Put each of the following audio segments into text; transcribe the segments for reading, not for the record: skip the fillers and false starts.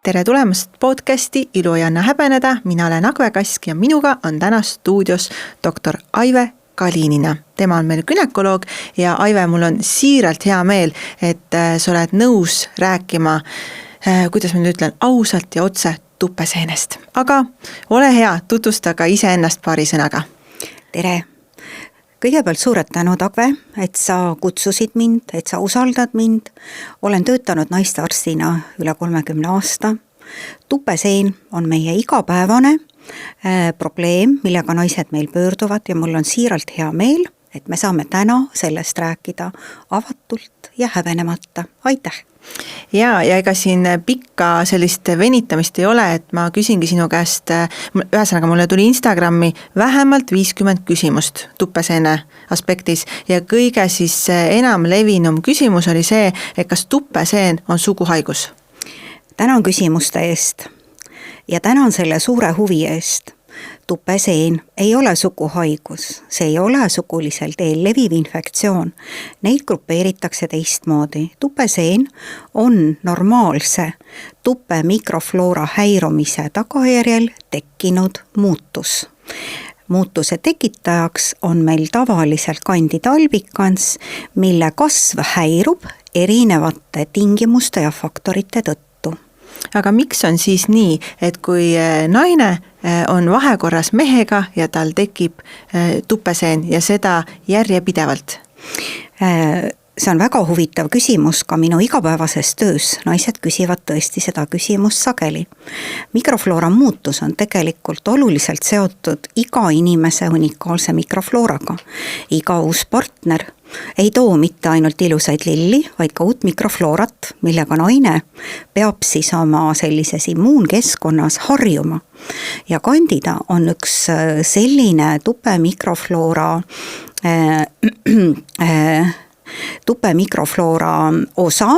tere tulemast podcasti Ilu ei anna häbeneda, mina olen Agve Kask ja minuga on täna stuudios doktor Aive Kalinina. Tema on meil gynekoloog ja Aive, mul on siiralt hea meel, et sa oled nõus rääkima, kuidas ma nüüd ütlen, ausalt ja otse tuppeseenest. Aga ole hea, tutvusta ka iseennast paari sõnaga. Tere! Kõigepealt suured tänud, Agve, et sa kutsusid mind, et sa usaldad mind. Olen töötanud naistearstina üle 30 aasta. Tupeseen on meie igapäevane probleem, millega naised meil pöörduvad ja mul on siiralt hea meel, et me saame täna sellest rääkida avatult ja häbenemata. Aitäh! Ja ega siin pikka sellist venitamist ei ole, et ma küsingi sinu käest, ühesõnaga mulle tuli Instagrami vähemalt 50 küsimust tuppeseene aspektis ja kõige siis enam levinum küsimus oli see, et kas tuppeseen on suguhaigus? Tänan küsimuste eest ja tänan selle suure huvi eest. Tupeseen ei ole suguhaigus, see ei ole sugulisel teel leviv infektsioon. Neid grupeeritakse teistmoodi. Tupeseen on normaalse tuppe mikrofloora häirumise tagajärjel tekkinud muutus. Muutuse tekitajaks on meil tavaliselt kanditalbikans, mille kasv häirub erinevate tingimuste ja faktorite tõttu. Aga miks on siis nii, et kui naine on vahekorras mehega ja tal tekib tuppeseen ja seda järjepidevalt? See on väga huvitav küsimus ka minu igapäevases töös. Naised küsivad tõesti seda küsimust sageli. Mikrofloora muutus on tegelikult oluliselt seotud iga inimese unikaalse mikroflooraga. Iga uus partner ei too mitte ainult ilusaid lilli, vaid ka uut mikrofloorat, millega naine peab siis oma sellises immuunkeskkonnas harjuma. Ja kandida on üks selline tuppe mikrofloora osa,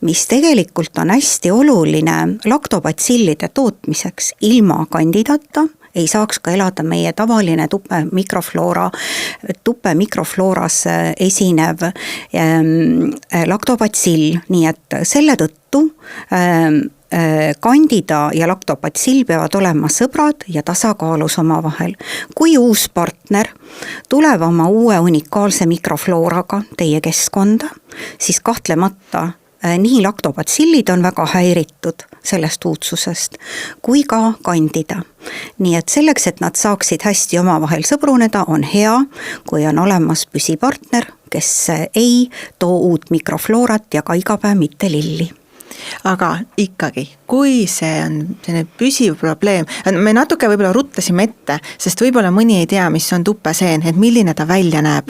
mis tegelikult on hästi oluline laktobatsillide tootmiseks. Ilma kandidata ei saaks ka elada meie tavaline tuppe mikroflooras esinev laktobatsill, nii et selle tõttu kandida ja laktobatsill peavad olema sõbrad ja tasakaalus omavahel. Kui uus partner tuleb oma uue unikaalse mikroflooraga teie keskkonda, siis kahtlemata nii laktobatsillid on väga häiritud sellest uudsusest, kui ka kandida. Nii et selleks, et nad saaksid hästi omavahel sõbruneda, on hea, kui on olemas püsipartner, kes ei too uut mikrofloorat ja ka iga päev mitte lilli. Aga ikkagi, kui see on selline püsiv probleem, me natuke võib-olla ruttasime ette, sest võib-olla mõni ei tea, mis on tuppeseen, et milline ta välja näeb.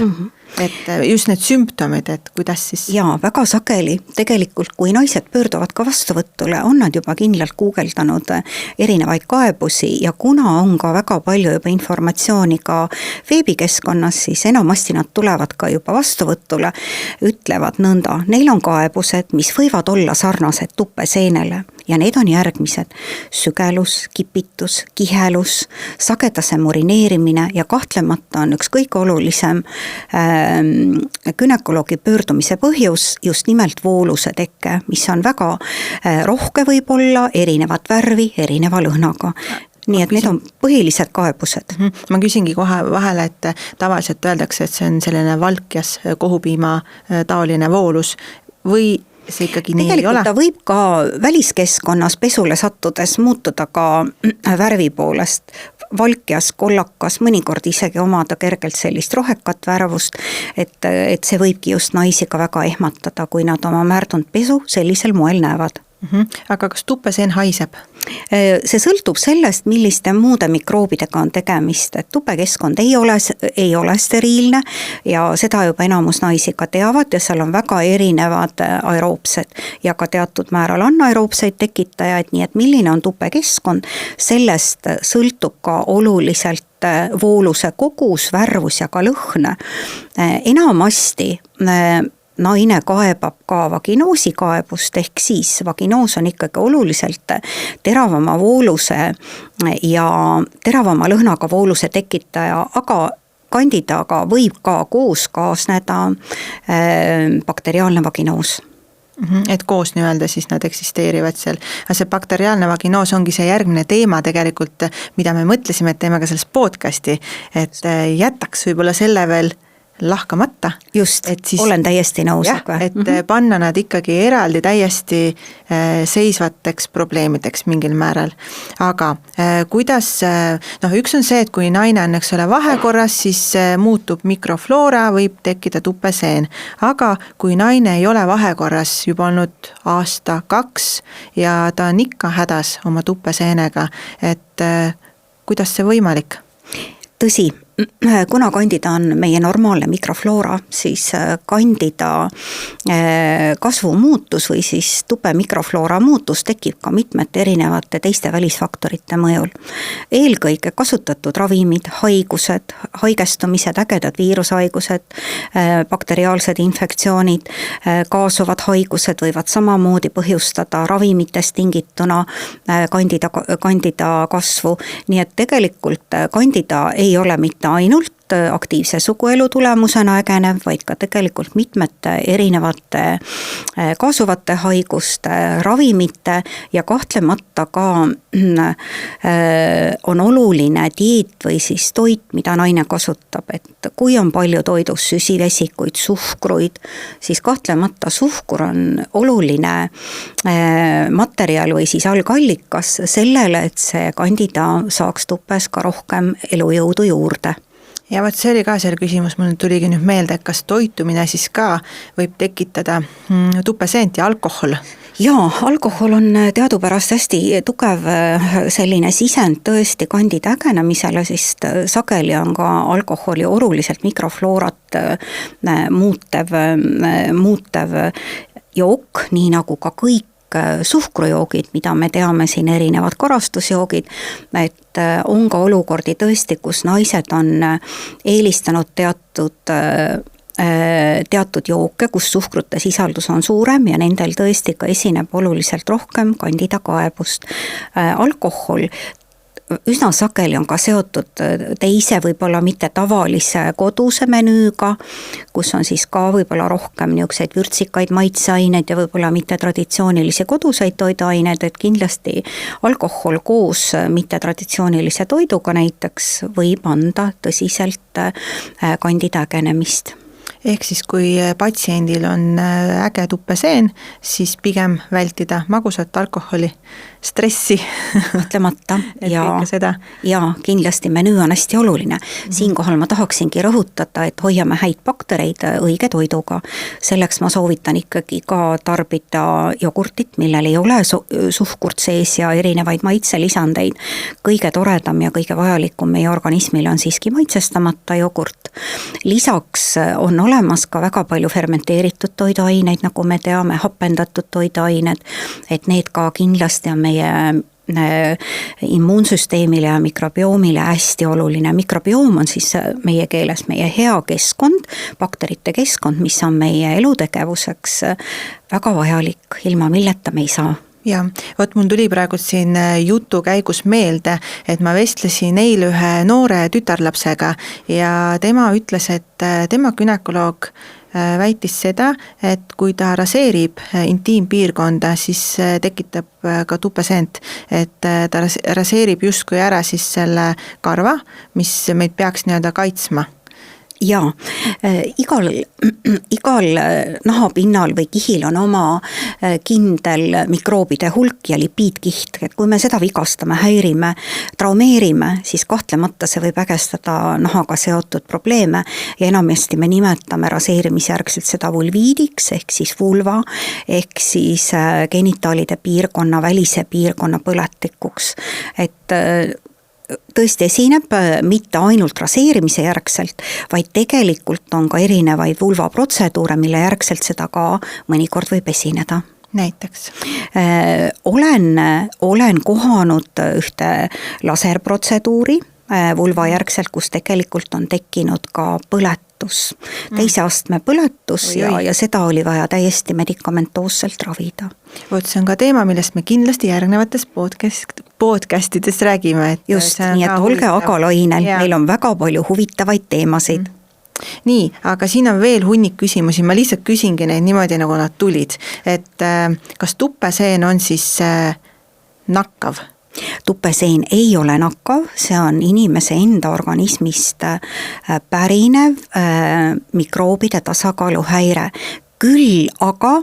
Et just need sümptomid, et kuidas siis? Jaa, väga sageli. Tegelikult, kui naised pöörduvad ka vastuvõtule, on nad juba kindlalt guugeldanud erinevaid kaebusi ja kuna on ka väga palju juba informatsiooni ka veebikeskkonnas, siis enamasti nad tulevad ka juba vastuvõtule, ütlevad nõnda. Neil on kaebused, mis võivad olla sarnased tuppeseenele ja need on järgmised. Sügelus, kipitus, kihelus, sagedase murineerimine ja kahtlemata on üks kõige olulisem günekoloogi pöördumise põhjus just nimelt vooluse tekke, mis on väga rohke võib-olla, erinevat värvi, erineva lõhnaga. Nii et need on põhilised kaebused. Ma küsingi kohe vahele, et tavaliselt öeldakse, et see on selline valkjas kohupiima taoline voolus või see ikkagi nii ei ole? Tegelikult ta võib ka väliskeskkonnas pesule sattudes muutuda ka värvi poolest. Valkjas, kollakas, mõnikord isegi omada kergelt sellist rohekat värvust, et see võibki just naisi ka väga ehmatada, kui nad oma märdunud pesu sellisel moel näevad. Aga kas tuppeseen haiseb? See sõltub sellest, milliste muude mikroobidega on tegemist, et tupekeskkond ei ole steriilne ja seda juba enamus naisi ka teavad ja seal on väga erinevad aeroobsed ja ka teatud määral anaeroobseid tekitajaid, nii et milline on tupekeskkond, sellest sõltub ka oluliselt vooluse kogus, värvus ja ka lõhn. Enamasti naine kaebab ka vaginoosi kaebust, ehk siis vaginoos on ikkagi oluliselt teravama vooluse ja teravama lõhnaga vooluse tekitaja, aga kandidaga võib ka koos kaasneda bakteriaalne vaginoos. Et koos nii-öelda siis nad eksisteerivad seal. Aga see bakteriaalne vaginoos ongi see järgmine teema tegelikult, mida me mõtlesime, et teeme ka selles podcasti, et jätaks võib-olla selle veel lahkamata. Just, olen täiesti nõus. Et panna nad ikkagi eraldi täiesti seisvateks probleemideks mingil määral. Aga kuidas, üks on see, et kui naine on, eks ole, vahekorras, siis muutub mikrofloora, võib tekkida tupeseen. Aga kui naine ei ole vahekorras juba olnud aasta, 2 ja ta on ikka hädas oma tupeseenega, et kuidas see võimalik? Tõsi, kuna kandida on meie normaalne mikrofloora, siis kandida kasvumuutus või siis tupe mikrofloora muutus tekib ka mitmete erinevate teiste välisfaktorite mõjul. Eelkõige kasutatud ravimid, haigused, haigestumised, ägedad viirushaigused, bakteriaalsed infektsioonid, kaasuvad haigused võivad samamoodi põhjustada ravimitest tingituna kandida kasvu, nii et tegelikult kandida ei ole mitte ainult aktiivse suguelu tulemusena ägenev, vaid ka tegelikult mitmete erinevate kaasuvate haiguste, ravimite ja kahtlemata ka on oluline dieet või siis toit, mida naine kasutab, et kui on palju toidus süsivesikuid, suhkruid, siis kahtlemata suhkur on oluline materjal või siis algallikas sellele, et see kandida saaks tupes ka rohkem elujõudu juurde. Ja võt see oli ka selle küsimus, mul tuligi nüüd meelde, et kas toitumine siis ka võib tekitada tupeseent ja alkohol? Jaa, alkohol on teadupärast hästi tugev selline sisend tõesti kandide ägenemisele, sest sageli on ka alkoholi oluliselt mikrofloorat muutev jook, nii nagu ka kõik suhkrujoogid, mida me teame siin, erinevad karastusjoogid, et on ka olukordi tõesti, kus naised on eelistanud teatud jooke, kus suhkrute sisaldus on suurem ja nendel tõesti ka esineb oluliselt rohkem kandida kaebust. Alkohol üsna sageli on ka seotud teise võib-olla mitte tavalise koduse menüüga, kus on siis ka võib-olla rohkem niisuguseid vürtsikaid maitseaineid ja võib-olla mitte traditsioonilisi koduseid toiduaineid, et kindlasti alkohol koos mitte traditsioonilise toiduga näiteks võib anda tõsiselt kandida ägenemist. Ehk siis kui patsiendil on äge tupeseen, siis pigem vältida magusat alkoholi, stressi. Kahtlemata. Ja kindlasti menüü on hästi oluline. Siinkohal ma tahaksingi rõhutada, et hoiame häid baktereid õige toiduga. Selleks ma soovitan ikkagi ka tarbida jogurtit, millel ei ole suhkurt sees ja erinevaid maitselisandeid. Kõige toredam ja kõige vajalikum meie organismile on siiski maitsestamata jogurt. Lisaks on olemas ka väga palju fermenteeritud toiduaineid, nagu me teame, hapendatud toiduained, et need ka kindlasti on meie immuunsüsteemile ja mikrobioomile hästi oluline. Mikrobioom on siis meie keeles meie hea keskkond, bakterite keskkond, mis on meie elutegevuseks väga vajalik, ilma milleta me ei saa. Ja, mul tuli praegu siin jutu käigus meelde, et ma vestlesin eile ühe noore tütarlapsega ja tema ütles, et tema gynekoloog väitis seda, et kui ta raseerib intiimpiirkonda, siis tekitab ka tupeseent, et ta raseerib justkui ära siis selle karva, mis meid peaks nii-öelda kaitsma. Jaa, igal nahapinnal või kihil on oma kindel mikroobide hulk ja lipiidkiht, et kui me seda vigastame, häirime, traumeerime, siis kahtlemata see võib ägestada nahaga seotud probleeme ja enamasti me nimetame raseerimisjärgselt seda vulviidiks ehk siis vulva, ehk siis genitaalide piirkonna, välise piirkonna põletikuks, et tõesti esineb mitte ainult raseerimise järgselt, vaid tegelikult on ka erinevaid vulvaprotseduure, mille järgselt seda ka mõnikord võib esineda. Näiteks? Olen kohanud ühte laserprotseduuri vulva järgselt, kus tegelikult on tekkinud ka põletus, teise astme põletus ja seda oli vaja täiesti medikamentoosselt ravida. See on ka teema, millest me kindlasti järgnevates podcastides räägime. Just, nii et olge aga lainel, meil on väga palju huvitavaid teemasid. nii, aga siin on veel hunnik küsimusi, ma lihtsalt küsingi neid niimoodi, nagu nad tulid, et kas tupeseen on siis nakkav? Tupeseen ei ole nakkav, see on inimese enda organismist pärinev mikroobide tasakaaluhäire. Küll aga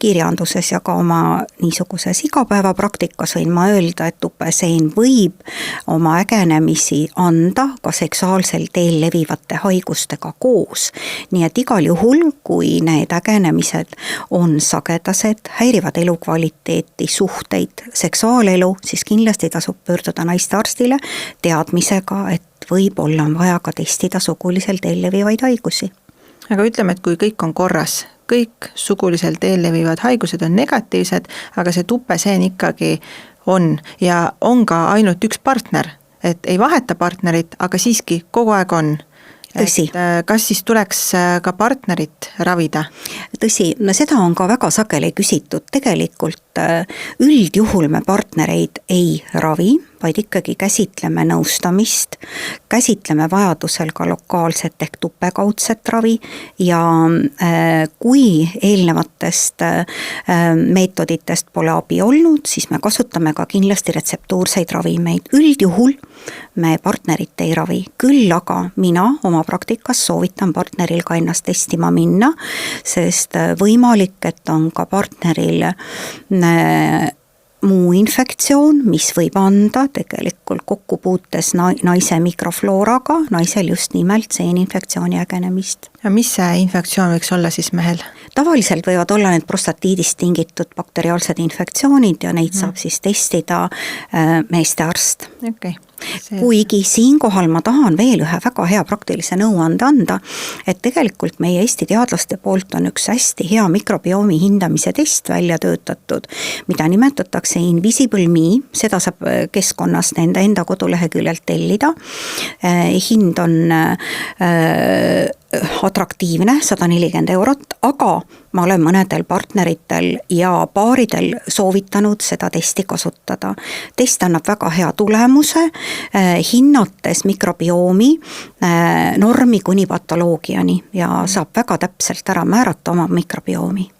kirjanduses ja ka oma niisuguses igapäevapraktikas võin ma öelda, et tupeseen võib oma ägenemisi anda ka seksuaalsel teel levivate haigustega koos. Nii et igal juhul, kui need ägenemised on sagedased, häirivad elukvaliteeti, suhteid, seksuaalelu, siis kindlasti tasub pöörduda naistearstile teadmisega, et võib-olla on vaja ka testida sugulisel teel levivaid haigusi. Aga ütleme, et kui kõik on korras, kõik sugulisel teel levivad haigused on negatiivsed, aga see tupeseen ikkagi on ja on ka ainult üks partner, et ei vaheta partnerit, aga siiski kogu aeg on. Tõsi. Kas siis tuleks ka partnerit ravida? Tõsi, no seda on ka väga sageli küsitud, tegelikult üldjuhul me partnereid ei ravi, vaid ikkagi käsitleme nõustamist, käsitleme vajadusel ka lokaalset ehk tupekaudset ravi ja kui eelnevatest meetoditest pole abi olnud, siis me kasutame ka kindlasti retseptuurseid ravimeid. Üldjuhul me partnerit ei ravi, küll aga mina oma praktikas soovitan partneril ka ennast testima minna, sest võimalik, et on ka partneril muu infektsioon, mis võib anda tegelikult kokkupuutes naise mikroflooraga, naisel just nimelt seeninfektsiooni ägenemist. Ja mis see infektsioon võiks olla siis mehel? Tavaliselt võivad olla need prostatiidist tingitud bakteriaalsed infektsioonid ja neid saab siis testida meestearst. Okay. Kuigi siinkohal ma tahan veel ühe väga hea praktilise nõuande anda, et tegelikult meie Eesti teadlaste poolt on üks hästi hea mikrobiomi hindamise test välja töötatud, mida nimetatakse Invisible Me, seda saab keskkonnast enda koduleheküljelt tellida. Hind on atraktiivne, 140 €, aga ma olen mõnedel partneritel ja paaridel soovitanud seda testi kasutada. Test annab väga hea tulemuse, hinnates mikrobiomi normi kuni patoloogiani ja saab väga täpselt ära määrata oma mikrobiomi.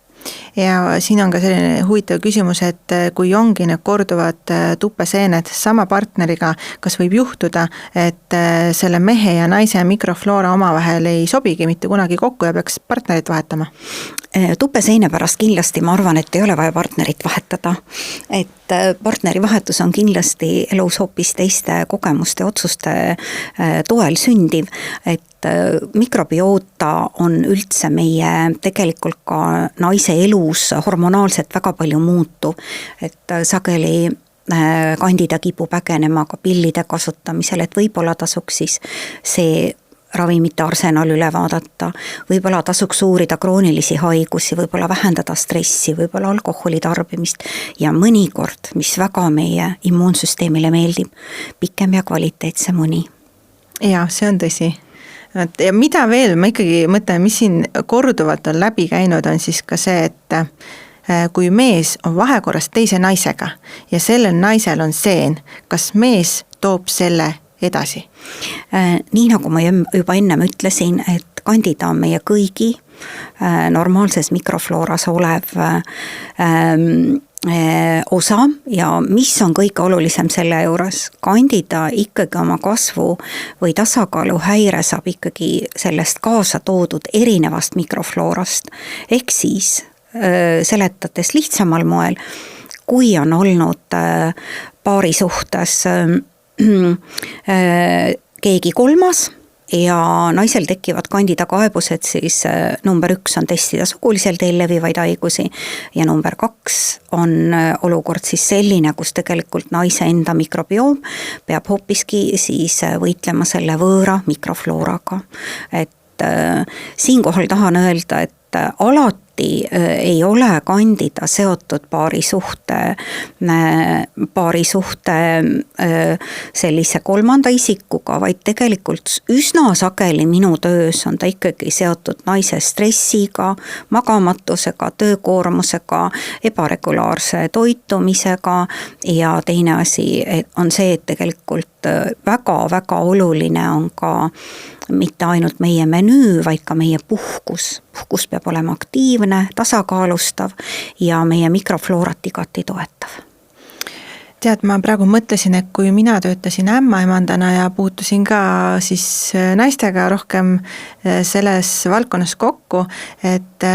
Ja siin on ka selline huvitav küsimus, et kui ongi need korduvad tupeseened sama partneriga, kas võib juhtuda, et selle mehe ja naise mikrofloora omavahel ei sobigi mitte kunagi kokku ja peaks partnerit vahetama? Tupeseene pärast kindlasti ma arvan, et ei ole vaja partnerit vahetada, et partneri vahetus on kindlasti elus hoopis teiste kogemuste, otsuste toel sündiv, et mikrobioota on üldse meie tegelikult ka naise elus hormonaalselt väga palju muutu, et sageli kandida kipub ägenema ka pillide kasutamisel, et võib-olla tasuks siis see ravimite arsenal üle vaadata, võib-olla tasuks uurida kroonilisi haigusi, võib-olla vähendada stressi, võib-olla alkoholi tarbimist ja mõnikord, mis väga meie immuunsüsteemile meeldib, pikem ja kvaliteetsem uni. Ja see on tõsi. Ja mida veel, ma ikkagi mõtlen, mis siin korduvalt on läbi käinud, on siis ka see, et kui mees on vahekorras teise naisega ja sellel naisel on seen, kas mees toob selle edasi? Nii nagu ma juba ennem ütlesin, et kandida on meie kõigi normaalses mikroflooras olev osa ja mis on kõige olulisem selle juures, kandida ikkagi oma kasvu või tasakaaluhäire saab ikkagi sellest kaasa toodud erinevast mikrofloorast, ehk siis seletades lihtsamal moel, kui on olnud paari suhtes keegi kolmas ja naisel tekivad kandida kaebused, siis number 1 on testida sugulisel teel levivaid haigusi ja number 2 on olukord siis selline, kus tegelikult naise enda mikrobioom peab hoopiski siis võitlema selle võõra mikroflooraga. Et siinkohal tahan öelda, et alati ei ole kandida seotud paarisuhte sellise kolmanda isikuga, vaid tegelikult üsna sageli minu töös on ta ikkagi seotud naise stressiga, magamatusega, töökoormusega, ebaregulaarse toitumisega ja teine asi on see, et tegelikult väga-väga oluline on ka mitte ainult meie menüü, vaid ka meie puhkus. Puhkus peab olema aktiivne, tasakaalustav ja meie mikrofloorat igati toetav. Tead, ma praegu mõtlesin, et kui mina töötasin ämmaemandana ja puutusin ka siis naistega rohkem selles valdkonnas kokku, et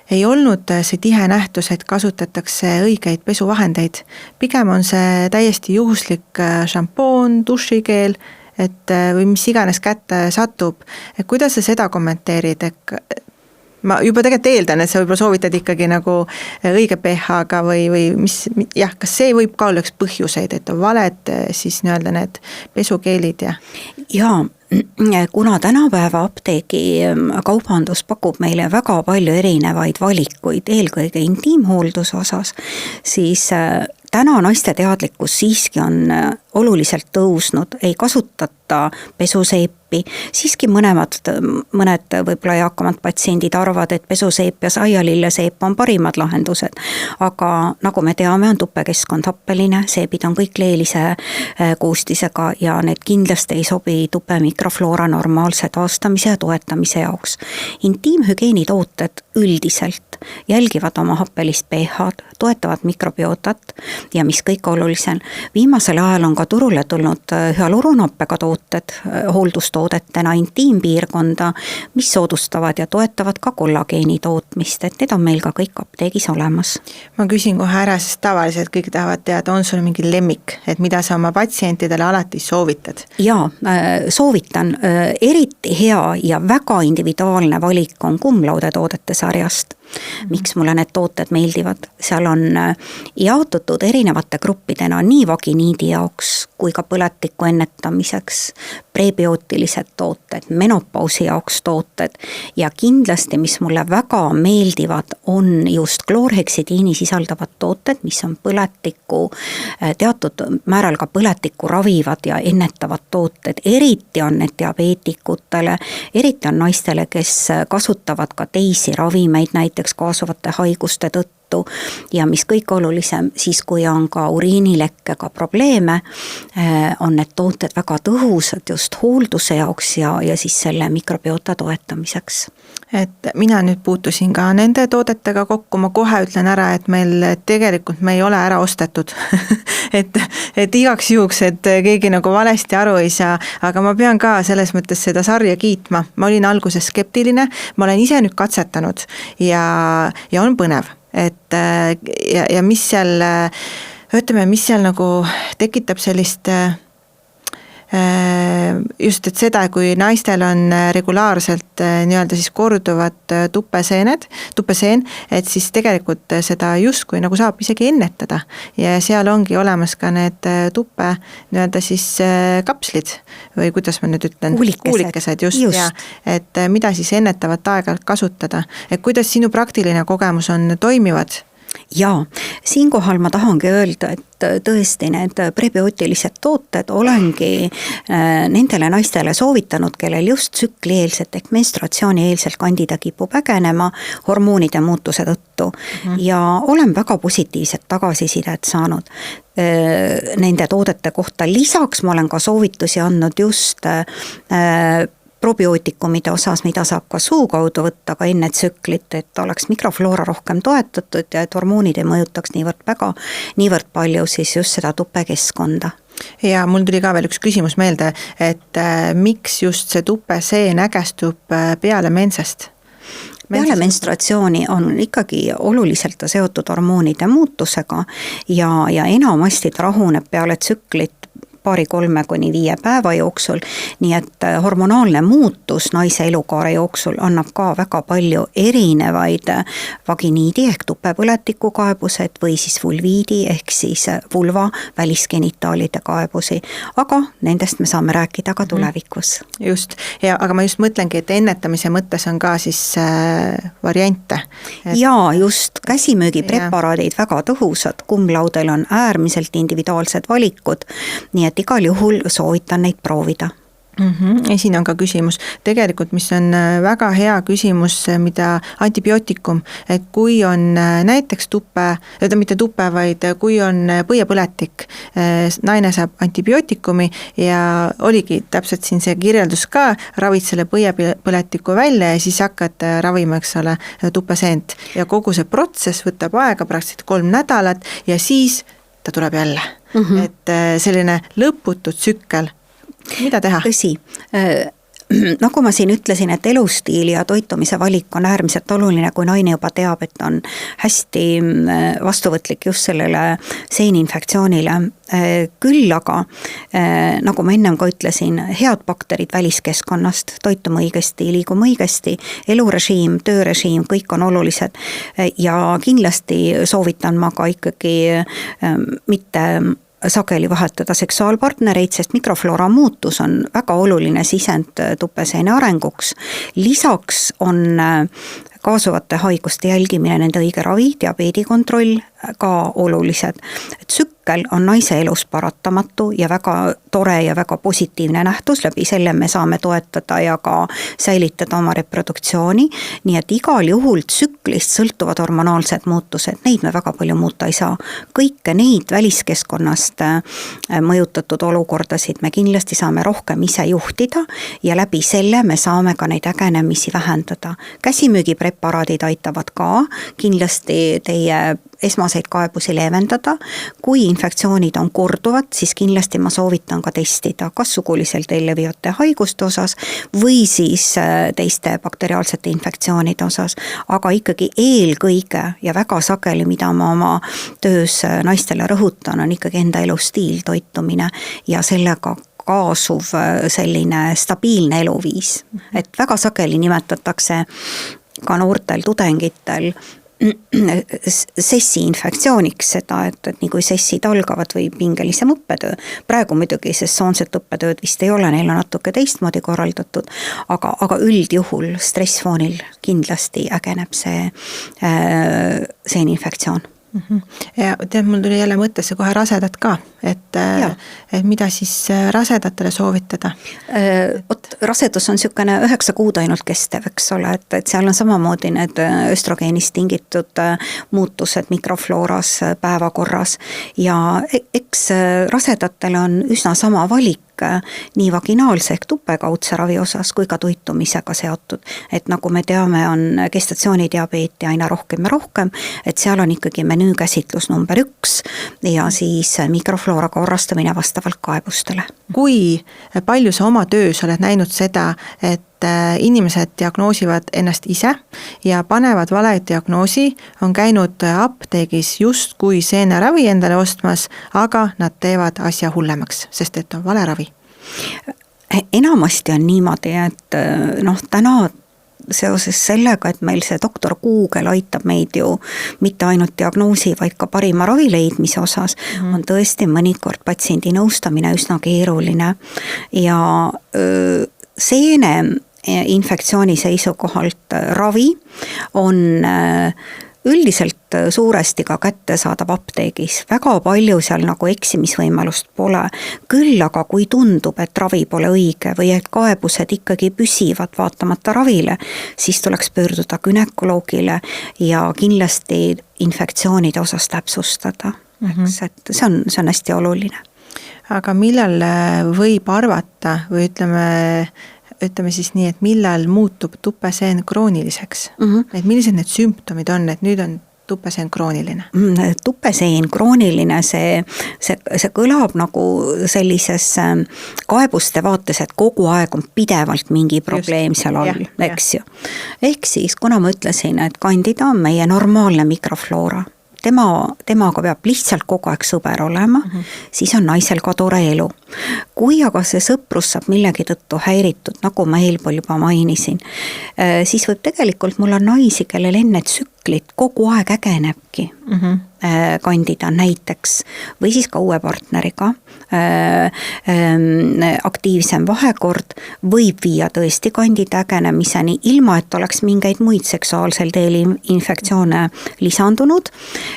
ei olnud see tihe nähtus, et kasutatakse õigeid pesuvahendeid. Pigem on see täiesti juhuslik šampoon, dušikeel, või mis iganes kätte satub. Et kuidas sa seda kommenteerid? Ma juba tegelikult eeldan, et sa võib-olla soovitad ikkagi nagu õige pH-ga või mis, jah, kas see võib ka olla üks põhjuseid, et on valed siis nii-öelda need pesukeelid ja? Jaa, kuna tänapäeva apteegi kaubandus pakub meile väga palju erinevaid valikuid, eelkõige intiimhoolduse osas, siis täna naiste teadlikkus siiski on oluliselt tõusnud, ei kasutata pesuseipi, siiski mõned võib-olla eakamad patsiendid arvavad, et pesuseip ja saialilleseip on parimad lahendused, aga nagu me teame, on tupekeskkond happeline, seebid on kõik leelise koostisega ja need kindlasti ei sobi tupe mikrofloora normaalse taastamise ja toetamise jaoks. Intiimhügieenitooted üldiselt jälgivad oma happelist pH-d, toetavad mikrobiotat ja mis kõik olulisel, viimasel ajal on ka turule tulnud hyaluronappega tooted hooldustoodetena intiimpiirkonda, mis soodustavad ja toetavad ka kollageeni tootmist, et need on meil ka kõik apteegis olemas. Ma küsin kohe ära, sest tavaliselt kõik tahavad teada, on sul mingi lemmik, et mida sa oma patsientidele alati soovitad? Jaa, soovitan. Eriti hea ja väga individuaalne valik on kumlaude toodete sarjast. Miks mulle need tooted meeldivad? Seal on jaotutud erinevate gruppidena nii vaginiidi jaoks kui ka põletiku ennetamiseks, prebiotilised tooted, menopausi jaoks tooted ja kindlasti, mis mulle väga meeldivad, on just kloorheksidiini sisaldavad tooted, mis on põletiku, teatud määral ka põletikku ravivad ja ennetavad tooted. Eriti on need diabeetikutele, eriti on naistele, kes kasutavad ka teisi ravimeid, näiteks kaasuvate haiguste tõttu ja mis kõik olulisem, siis kui on ka uriinilekkega probleeme, on need tooted väga tõhusad just hoolduse jaoks ja siis selle mikrobiota toetamiseks. Et mina nüüd puutusin ka nende toodetega kokku, ma kohe ütlen ära, et meil tegelikult me ei ole ära ostetud. et igaks juhuks, et keegi nagu valesti aru ei saa, aga ma pean ka selles mõttes seda sarja kiitma. Ma olin alguses skeptiline, ma olen ise nüüd katsetanud ja on põnev. Et ja mis seal, ütleme, mis seal nagu tekitab sellist just, et seda, kui naistel on regulaarselt nii-öelda siis korduvad tupeseen, et siis tegelikult seda justkui nagu saab isegi ennetada ja seal ongi olemas ka need tuppe nii-öelda siis kapslid või kuidas ma nüüd ütlen, kuulikesed just. Ja et mida siis ennetavat aeg-ajalt kasutada, et kuidas sinu praktiline kogemus on toimivad? Jaa, siinkohal ma tahangi öelda, et tõesti need prebiotilised tooted olengi nendele naistele soovitanud, kellel just tsüklieelselt ehk menstruatsioonieelselt kandida kipub ägenema hormoonide muutuse tõttu ja olen väga positiivset tagasisidet saanud nende toodete kohta. Lisaks ma olen ka soovitusi andnud just probiootikumide osas, mida saab ka suu kaudu võtta ka enne tsüklit, et oleks mikrofloora rohkem toetatud ja et hormoonid ei mõjutaks niivõrd palju siis just seda tupekeskkonda. Ja mul tuli ka veel üks küsimus meelde, et miks just see tupeseen ägestub peale mensest? Peale menstruatsiooni on ikkagi oluliselt seotud hormoonide muutusega ja enamasti ta rahuneb peale tsüklit 2-3 kuni 5 päeva jooksul, nii et hormonaalne muutus naise elukaare jooksul annab ka väga palju erinevaid vaginiidi ehk tupepõletiku kaebused või siis vulviidi ehk siis vulva välisgenitaalide kaebusi, aga nendest me saame rääkida ka tulevikus. Just, aga ma just mõtlengi, et ennetamise mõttes on ka siis variante. Jaa, just, käsimüügipreparaadid väga tõhusad, kumlaudel on äärmiselt individuaalsed valikud, nii et igal juhul soovitan neid proovida. Ja siin on ka küsimus, tegelikult mis on väga hea küsimus, mida antibiootikum, et kui on näiteks mitte tupe, vaid kui on põiepõletik, naine saab antibiootikumi ja oligi täpselt siin see kirjeldus ka, ravid selle põiepõletiku välja ja siis hakkad ravima, eks ole, tupeseent ja kogu see protsess võtab aega praktiliselt 3 nädalat ja siis ta tuleb jälle. Et selline lõputu tsükkel. Mida teha? Tõsi, nagu ma siin ütlesin, et elustiili ja toitumise valik on äärmiselt oluline, kui naine juba teab, et on hästi vastuvõtlik just sellele seeninfektsioonile. Küll aga, nagu ma ennem ka ütlesin, head bakterid väliskeskkonnast, toitume õigesti, liigume õigesti, elurežiim, töörežiim, kõik on olulised ja kindlasti soovitan ma ka ikkagi mitte sageli vahetada seksuaalpartnereid, sest mikrofloora muutus on väga oluline sisend tupeseene arenguks. Lisaks on kaasuvate haiguste jälgimine, nende õige ravi, diabeedikontroll ka olulised. Tsükkel on naise elus paratamatu ja väga tore ja väga positiivne nähtus, läbi selle me saame toetada ja ka säilitada oma reproduktsiooni, nii et igal juhul tsüklist sõltuvad hormonaalsed muutused, neid me väga palju muuta ei saa. Kõike neid väliskeskkonnast mõjutatud olukordasid me kindlasti saame rohkem ise juhtida ja läbi selle me saame ka neid ägenemisi vähendada. Käsimüügipreparaadid aitavad ka kindlasti teie esmaseid kaebusi leevendada. Kui infektsioonid on korduvad, siis kindlasti ma soovitan ka testida kas suguliselt levivate haiguste osas või siis teiste bakteriaalsete infektsioonide osas, aga ikkagi eelkõige ja väga sageli, mida ma oma töös naistele rõhutan, on ikkagi enda elustiil, toitumine ja sellega kaasuv selline stabiilne eluviis. Et väga sageli nimetatakse ka noortel tudengitel sessi infektsiooniks seda, et nii kui sessid algavad või pingelisem õppetöö. Praegu muidugi sessoonset õppetööd vist ei ole, neil on natuke teistmoodi korraldatud, aga üldjuhul stressfoonil kindlasti ägeneb see infektsioon. Ja tead, mul tuli jälle mõttesse kohe rasedad ka, et mida siis rasedatele soovitada? Rasedus on niisugune 9 kuud ainult kestev, eks ole, et seal on samamoodi need östrogeenist tingitud muutused mikroflooras päevakorras ja eks rasedatele on üsna sama valik nii vaginaalse ehk tupekaudse ravi osas kui ka toitumisega seotud. Et nagu me teame, on gestatsioonidiabeeti aina rohkem ja rohkem, et seal on ikkagi menüükäsitlus number 1 ja siis mikrofloora korrastamine vastavalt kaebustele. Kui palju sa oma töös oled näinud seda, et inimesed diagnoosivad ennast ise ja panevad vale diagnoosi, on käinud apteegis just kui seeneravi endale ostmas, aga nad teevad asja hullemaks, sest et on vale ravi. Enamasti on niimoodi, et täna seoses sellega, et meil see doktor Google aitab meid ju mitte ainult diagnoosi, vaid ka parima ravi leidmise osas, on tõesti mõnikord patsiendi nõustamine üsna keeruline ja seene infektsiooni seisukohalt ravi on üldiselt suuresti ka kättesaadav apteegis. Väga palju seal nagu eksimisvõimalust pole. Küll aga kui tundub, et ravi pole õige või et kaebused ikkagi püsivad vaatamata ravile, siis tuleks pöörduda gynekoloogile ja kindlasti infektsioonide osas täpsustada. Et see on hästi oluline. Aga millal võib arvata või ütleme siis nii, et millal muutub tupeseen krooniliseks? Et millised need sümptomid on, et nüüd on tupeseen krooniline? Tupeseen krooniline, see kõlab nagu sellises kaebuste vaates, et kogu aeg on pidevalt mingi probleem seal all, eks ju. Ehk siis, kuna ma ütlesin, et kandida on meie normaalne mikrofloora, temaga peab lihtsalt kogu aeg sõber olema, siis on naisel ka tore elu. Kui aga see sõprus saab millegi tõttu häiritud, nagu ma eelpool juba mainisin, siis võib tegelikult, mul on naisi, kellel enne tsüklit kogu aeg ägenebki kandida näiteks või siis ka uue partneriga aktiivsem vahekord võib viia tõesti kandide ägenemiseni, ilma et oleks mingeid muid seksuaalsel teel infektsioone lisandunud,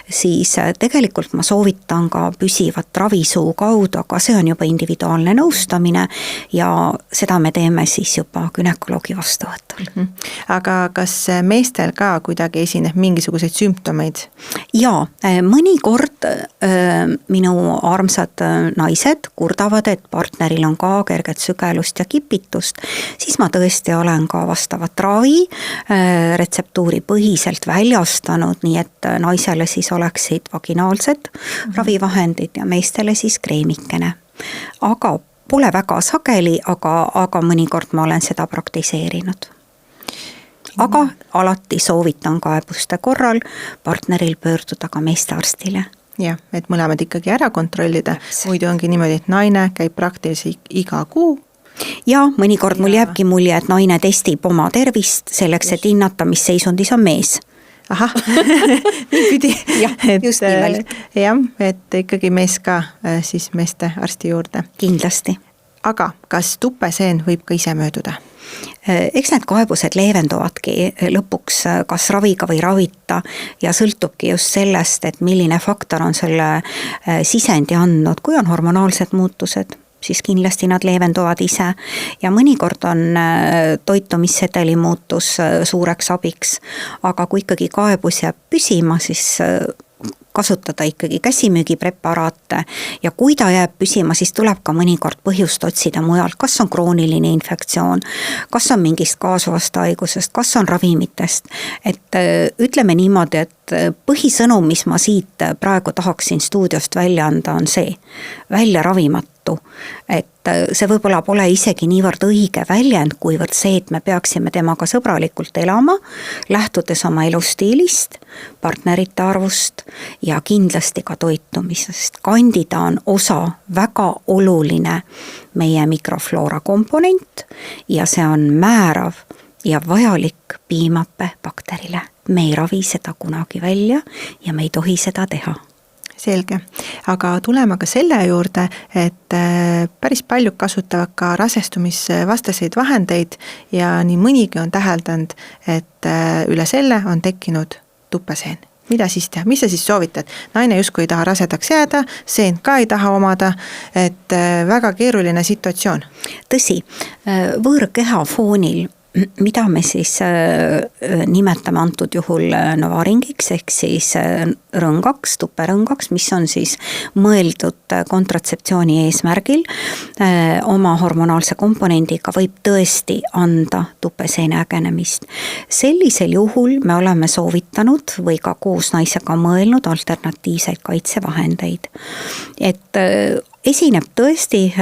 siis tegelikult ma soovitan ka püsivat ravisuu kaudu, aga see on juba individuaalne nõustamine ja seda me teeme siis juba günekoloogi vastuvõtul. Aga kas meestel ka kuidagi esineb mingisuguseid sümptomeid? Jaa, mõnikord minu armsad naised kurdavad, et partneril on ka kerget sügelust ja kipitust, siis ma tõesti olen ka vastavat ravi retseptuuri põhiselt väljastanud, nii et naisele siis oleksid vaginaalsed ravivahendid ja meestele siis kreemikene. Aga pole väga sageli, aga mõnikord ma olen seda praktiseerinud. Aga alati soovitan kaebuste korral partneril pöörduda ka meestearstile. Jah, et mõlemad ikkagi ära kontrollida, muidu ongi niimoodi, et naine käib praktiliselt iga kuu. Ja mõnikord mul jääbki mulje, et naine testib oma tervist selleks, et hinnata, mis seisundis on mees. Ahah, nii pidi. Just nimelt. Jah, et ikkagi mees ka siis meeste arsti juurde. Kindlasti. Aga kas tupeseen võib ka ise mööduda? Eks need kaebused leevenduvadki lõpuks kas raviga või ravita ja sõltubki just sellest, et milline faktor on selle sisendi andnud, kui on hormonaalsed muutused, siis kindlasti nad leevenduvad ise ja mõnikord on toitumissedeli muutus suureks abiks, aga kui ikkagi kaebus jääb püsima, siis kasutada ikkagi käsimüügipreparaate ja kui ta jääb püsima, siis tuleb ka mõnikord põhjust otsida mujalt, kas on krooniline infektsioon, kas on mingist kaasuvast haigusest, kas on ravimitest, et ütleme niimoodi, et põhisõnum, mis ma siit praegu tahaksin stuudiost välja anda, on see, välja ravimatu, et see võib-olla pole isegi niivõrd õige väljend, kuivõrd see, et me peaksime temaga sõbralikult elama, lähtudes oma elustiilist, partnerite arvust ja kindlasti ka toitumisest. Kandida on osa väga oluline meie mikrofloora komponent ja see on määrav ja vajalik piimappe bakterile. Me ei ravi seda kunagi välja ja me ei tohi seda teha. Selge, aga tulema ka selle juurde, et päris paljud kasutavad ka rasestumisvastaseid vahendeid ja nii mõnigi on täheldanud, et üle selle on tekkinud tupeseen. Mida siis teha? Mis sa siis soovitad? Naine justkui ei taha rasedaks jääda, seent ka ei taha omada, et väga keeruline situatsioon. Tõsi, võõrkeha foonil, mida me siis nimetame antud juhul novaringiks ehk siis rõngaks, tuperõngaks, mis on siis mõeldud kontratseptsiooni eesmärgil oma hormonaalse komponendiga võib tõesti anda tupeseene ägenemist. Sellisel juhul me oleme soovitanud või ka koos naisega mõelnud alternatiivseid kaitsevahendeid, et esineb tõesti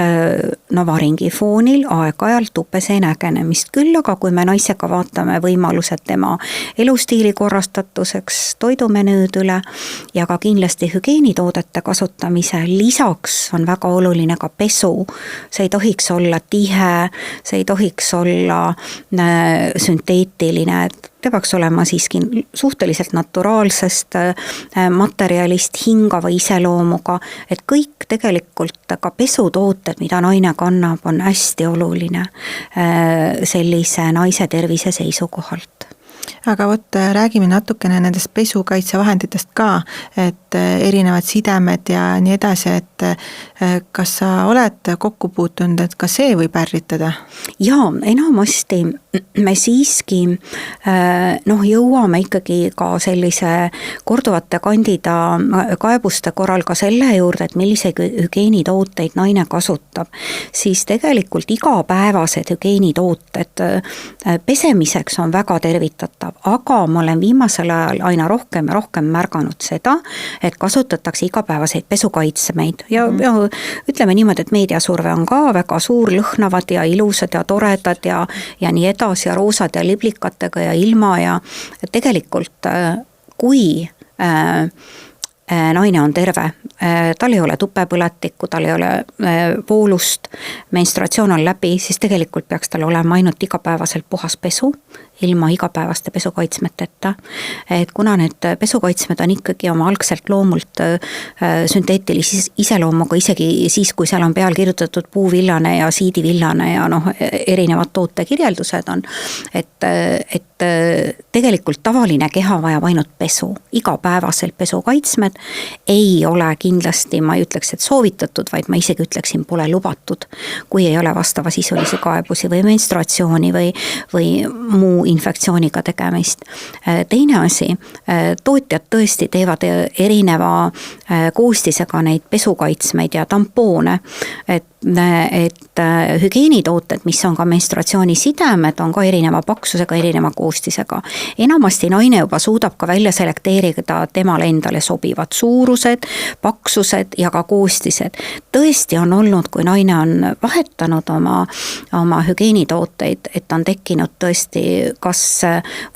novaringi foonil aeg-ajalt tupeseen ägenemist, küll aga kui me naisega vaatame võimalused tema elustiili korrastatuseks, toidumenüüd üle ja ka kindlasti hügieenitoodete kasutamise, lisaks on väga oluline ka pesu, see ei tohiks olla tihe, see ei tohiks olla sünteetiline, ta peaks olema siiski suhteliselt naturaalsest materjalist hingava iseloomuga, et kõik tegelikult ka pesutooted, mida naine kannab, on hästi oluline sellise naise tervise seisukohalt. Aga räägime natukene nendest pesukaitsevahenditest ka, et erinevad sidemed ja nii edasi, et kas sa oled kokku puutunud, et ka see võib ärritada? Jaa, enamasti me siiski jõuame ikkagi ka sellise korduvate kandida kaebuste korral ka selle juurde, et milliseid hügieenitooteid naine kasutab, siis tegelikult igapäevased hügieenitooted pesemiseks on väga tervitatav, aga ma olen viimasel ajal aina rohkem ja rohkem märganud seda, et kasutatakse igapäevaseid pesukaitsmeid ja ütleme niimoodi, et meediasurve on ka väga suur, lõhnavad ja ilusad ja toredad ja nii edasi ja roosad ja liblikatega ja ilma ja tegelikult kui naine on terve, tal ei ole tupepõletikku, tal ei ole voolust, menstratsioon on läbi, siis tegelikult peaks tal olema ainult igapäevaselt puhas pesu, ilma igapäevaste pesukaitsmeteta. Et kuna need pesukaitsmed on ikkagi oma algselt loomult sünteetilise iseloomuga, isegi siis, kui seal on peal kirjutatud puuvillane ja siidivillane ja erinevad tootekirjeldused on, et tegelikult tavaline keha vajab ainult pesu, igapäevaselt pesukaitsmed ei ole kindlasti, ma ei ütleks, et soovitatud, vaid ma isegi ütleksin, pole lubatud, kui ei ole vastava sisulisi kaebusi või menstratsiooni või muu infektsiooniga tegemist. Teine asi, tootjad tõesti teevad erineva koostisega neid pesukaitsmeid ja tampoone, et hügieenitooted, mis on ka menstratsioonisidemed, on ka erineva paksusega, erineva koostisega. Enamasti naine juba suudab ka välja selekteerida temale endale sobivad suurused, paksused ja ka koostised. Tõesti on olnud, kui naine on vahetanud oma hügieenitooteid, et on tekkinud tõesti kas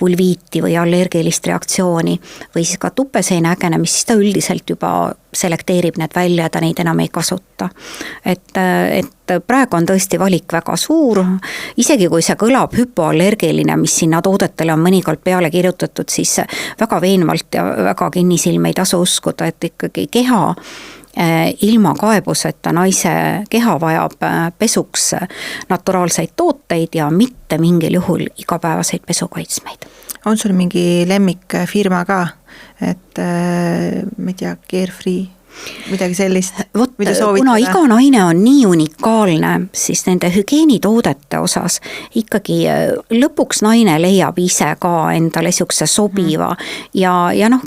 vulviiti või allergilist reaktsiooni või siis ka tupeseene ägenemist, siis ta üldiselt juba selekteerib need välja ja ta neid enam ei kasuta. Et praegu on tõesti valik väga suur, isegi kui see kõlab hüpoallergiline, mis sinna toodetele on mõnikord peale kirjutatud, siis väga veenvalt ja väga kinnisilme ei tasu uskuda, et ikkagi keha ilma kaebuseta naise keha vajab pesuks naturaalseid tooteid ja mitte mingil juhul igapäevaseid pesukaitsmeid. On sul mingi lemmikfirma ka, et ma ei tea, Carefree, midagi sellist, mida soovitada? Kuna iga naine on nii unikaalne, siis nende hügieenitoodete osas ikkagi lõpuks naine leiab ise ka endale sihukese sobiva ja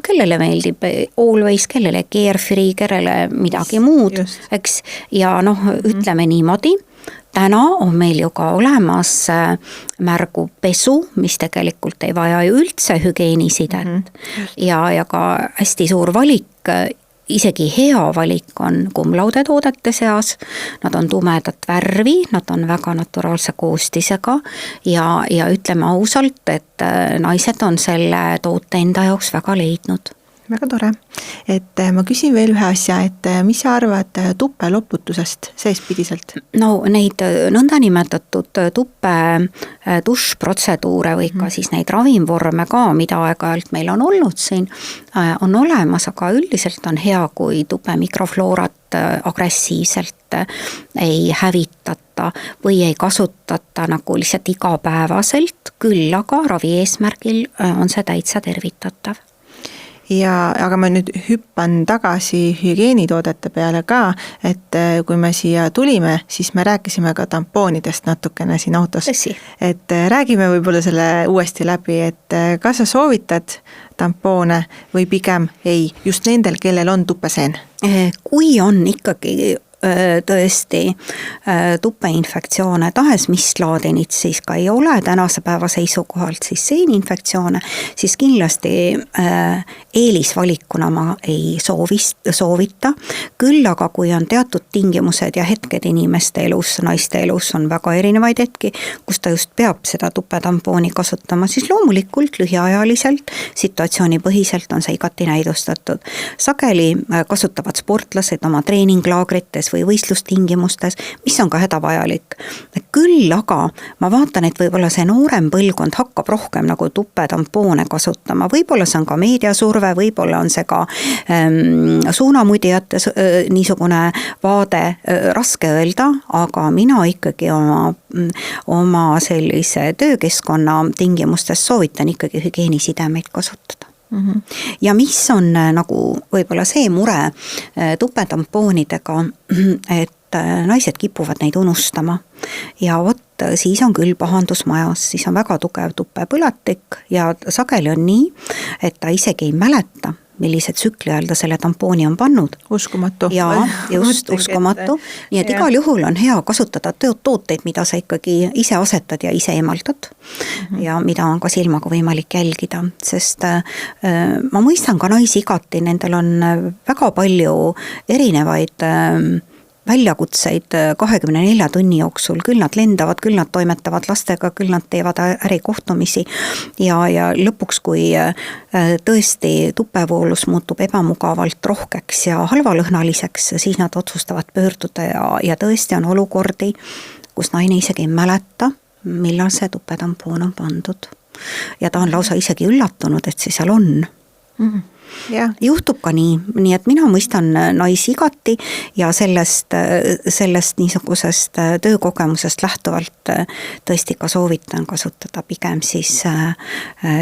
kellele meeldib Always, kellele Carefree, kellele midagi muud, eks, ja ütleme niimoodi, täna on meil ju ka olemas märgupesu, mis tegelikult ei vaja ju üldse hügieenisidet ja ka hästi suur valik, isegi hea valik on kumlaude toodete seas, nad on tumedat värvi, nad on väga naturaalse koostisega ja ütleme ausalt, et naised on selle toote enda jaoks väga leidnud. Väga tore, et ma küsin veel ühe asja, et mis sa arvad tupeloputusest seespidiselt? No neid nõndanimetatud tuppe dušprotseduure või ka siis neid ravimvorme ka, mida aeg-ajalt meil on olnud siin, on olemas, aga üldiselt on hea, kui tupe mikrofloorat agressiivselt ei hävitata või ei kasutata nagu lihtsalt igapäevaselt, küll aga ravi eesmärgil on see täitsa tervitatav. Aga ma nüüd hüppan tagasi hügieenitoodete peale ka, et kui me siia tulime, siis me rääkisime ka tampoonidest natukene siin autos. Et räägime võib-olla selle uuesti läbi, et kas sa soovitad tampoone või pigem ei, just nendel, kellel on tupeseen? Kui on ikkagi tõesti tupeinfektsioone, tahes mis laadinit siis ka ei ole tänase päeva seisukohalt, siis seeninfektsioone, siis kindlasti eelisvalikuna ma ei soovita, küll aga kui on teatud tingimused ja hetked inimeste elus, naiste elus on väga erinevaid hetki, kus ta just peab seda tupetampooni kasutama, siis loomulikult lühiajaliselt, situatsioonipõhiselt on see igati näidustatud. Sageli kasutavad sportlased oma treeninglaagrites või võistlustingimustes, mis on ka hädavajalik. Küll aga ma vaatan, et võib-olla see noorem põlvkond hakkab rohkem nagu tupetampoone kasutama, võib-olla see on ka meediasurve, võib-olla on see ka suunamudijate niisugune vaade, raske öelda, aga mina ikkagi oma sellise töökeskkonna tingimustes soovitan ikkagi hügieenisidemeid kasutada. Ja mis on nagu võib-olla see mure tupetampoonidega, et naised kipuvad neid unustama ja siis on küll pahandus majas, siis on väga tugev tupepõletik ja sageli on nii, et ta isegi ei mäleta, millise tsükli ajal ta selle tampooni on pannud. Uskumatu. Ja just uskumatu. Nii et igal juhul on hea kasutada tooteid, mida sa ikkagi ise asetad ja ise emaldad ja mida on ka silmaga võimalik jälgida, sest ma mõistan ka naisi igati, nendel on väga palju erinevaid väljakutseid 24 tunni jooksul, küll nad lendavad, küll nad toimetavad lastega, küll nad teevad ärikohtumisi ja lõpuks, kui tõesti tupevoolus muutub ebamugavalt rohkeks ja halvalõhnaliseks, siis nad otsustavad pöörduda ja tõesti on olukordi, kus naine isegi ei mäleta, millal see tupetampoon on pandud. Ja ta on lausa isegi üllatunud, et see seal on. Ja. Juhtub ka nii et mina mõistan naisi igati ja sellest niisugusest töökogemusest lähtuvalt tõesti ka soovitan kasutada pigem siis